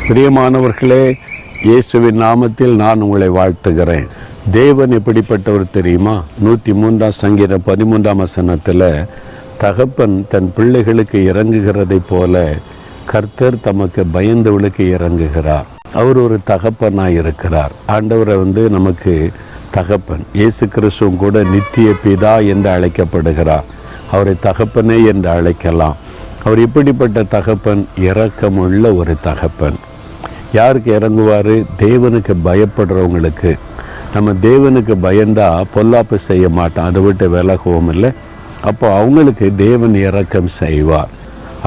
பிரியமானவர்களே, இயேசுவின் நாமத்தில் நான் உங்களை வாழ்த்துகிறேன். தேவன் எப்படிப்பட்டவர் தெரியுமா? 103 சங்கீதம் 13 வசனத்தில், தகப்பன் தன் பிள்ளைகளுக்கு இறங்குகிறதை போல கர்த்தர் தமக்கு பயந்தவளுக்கு இறங்குகிறார். அவர் ஒரு தகப்பனாய் இருக்கிறார். ஆண்டவரை நமக்கு தகப்பன். இயேசு கிறிஸ்துவும் கூட நித்திய பிதா என்று அழைக்கப்படுகிறார். அவரை தகப்பனே என்று அழைக்கலாம். அவர் இப்படிப்பட்ட தகப்பன், இரக்கமுள்ள ஒரு தகப்பன். யாருக்கு இறங்குவார்? தேவனுக்கு பயப்படுறவங்களுக்கு. நம்ம தேவனுக்கு பயந்தா பொல்லாப்பு செய்ய மாட்டோம், அதை விட்டு விலகுவோம் இல்லை. அப்போ அவங்களுக்கு தேவன் இரக்கம் செய்வார்.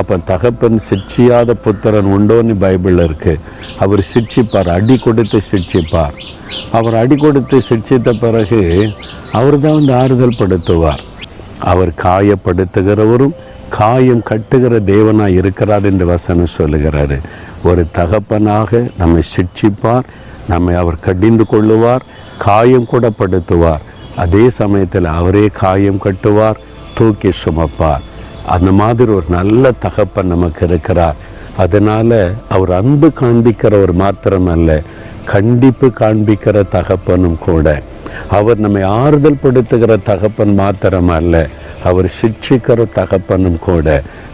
அப்போ தகப்பன் சிட்சியாத புத்திரன் உண்டோன்னு பைபிளில் இருக்குது. அவர் சிட்சிப்பார், அடி கொடுத்து சிட்சிப்பார். அவர் அடி கொடுத்து சிட்சித்த பிறகு அவர் தான் ஆறுதல் படுத்துவார். அவர் காயப்படுத்துகிறவரும் காயம் கட்டுகிற தேவனாக இருக்கிறார் என்று வசனம் சொல்லுகிறாரு. ஒரு தகப்பனாக நம்மை சிட்சிப்பார், நம்மை அவர் கடிந்து கொள்ளுவார், காயம் கூட படுத்துவார். அதே சமயத்தில் அவரே காயம் கட்டுவார், தூக்கி சுமப்பார். அந்த மாதிரி ஒரு நல்ல தகப்பன் நமக்கு இருக்கிறார். அதனால் அவர் அன்பு காண்பிக்கிறவர் மாத்திரமல்ல, கண்டிப்பு காண்பிக்கிற தகப்பனும் கூட. அவர் நம்மை ஆறுதல் படுத்துகிற தகப்பன் மாத்திரமல்ல, அவர் சிட்சிக்கிற தகப்பனும் கூட.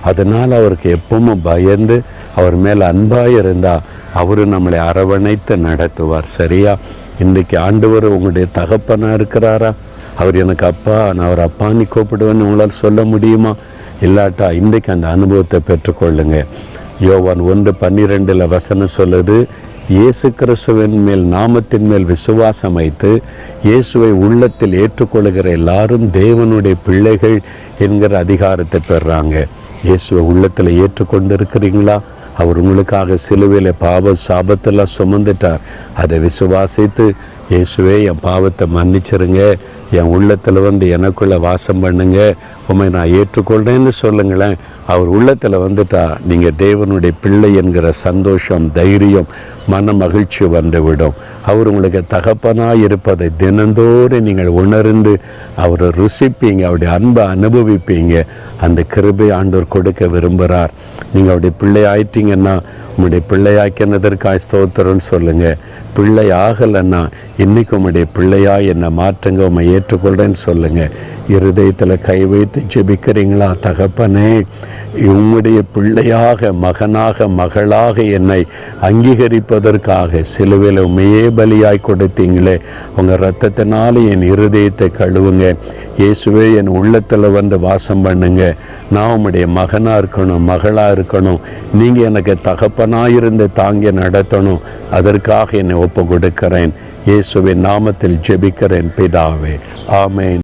அதனால் அவருக்கு எப்பவும் பயந்து அவர் மேலே அன்பாக இருந்தால் அவர் நம்மளை அரவணைத்து நடத்துவார். சரியா? இன்றைக்கி ஆண்டவர் உங்களுடைய தகப்பனாக இருக்கிறாரா? அவர் எனக்கு அப்பா, நான் அவர் அப்பான்னு கூப்பிடுவேன்னு உங்களால் சொல்ல முடியுமா? இல்லாட்டா இன்றைக்கு அந்த அனுபவத்தை பெற்றுக்கொள்ளுங்க. யோவான் 1:12 வசனம் சொல்லுது, இயேசு கிறிஸ்துவின் மேல் நாமத்தின் மேல் விசுவாசம் வைத்து இயேசுவை உள்ளத்தில் ஏற்றுக்கொள்கிற எல்லாரும் தேவனுடைய பிள்ளைகள் என்கிற அதிகாரத்தை பெறுறாங்க. இயேசுவை உள்ளத்தில் ஏற்றுக்கொண்டு இருக்கிறீங்களா? அவர் உங்களுக்காக சிலுவையில் பாவ சாபத்தெல்லாம் சுமந்துட்டார். அதை விசுவாசித்து, இயேசுவே என் பாவத்தை மன்னிச்சிருங்க, என் உள்ளத்தில் எனக்குள்ளே வாசம் பண்ணுங்க, உண்மை நான் ஏற்றுக்கொள்கிறேன்னு சொல்லுங்களேன். அவர் உள்ளத்தில் வந்துட்டா நீங்கள் தேவனுடைய பிள்ளை என்கிற சந்தோஷம், தைரியம், மன மகிழ்ச்சி வந்துவிடும். அவர் உங்களுக்கு தகப்பனாக இருப்பதை தினந்தோறும் நீங்கள் உணர்ந்து அவரை ருசிப்பீங்க, அவருடைய அன்பை அனுபவிப்பீங்க. அந்த கிருபை ஆண்டவர் கொடுக்க விரும்புகிறார். நீங்கள் அவருடைய பிள்ளை ஆயிட்டீங்கன்னா, உங்களுடைய பிள்ளையாக்கினதற்காக ஸ்தோத்திரம்னு சொல்லுங்கள். பிள்ளை ஆகலைன்னா, இன்றைக்கு உங்களுடைய பிள்ளையா என்னை மாற்றுங்க, உண்மை ஏற்றுக்கொள்கிறேன்னு சொல்லுங்கள். இருதயத்தில் கை வைத்து ஜெபிக்கிறீங்களா? தகப்பனே, உம்முடைய பிள்ளையாக, மகனாக, மகளாக என்னை அங்கீகரிப்பதற்காக சிலுவையில் உண்மையே பலியாய் கொடுத்தீங்களே, உங்கள் இரத்தத்தினால என் இருதயத்தை கழுவுங்க. இயேசுவே, என் உள்ளத்தில் வாசம் பண்ணுங்க. நான் உம்முடைய மகனாக இருக்கணும், மகளாக இருக்கணும். நீங்கள் எனக்கு தகப்பனாக இருந்து தாங்கி நடத்தணும். அதற்காக என்னை ஒப்பு கொடுக்கிறேன். இயேசுவின் நாமத்தில் ஜெபிக்கிறேன் பிதாவே. ஆமென்.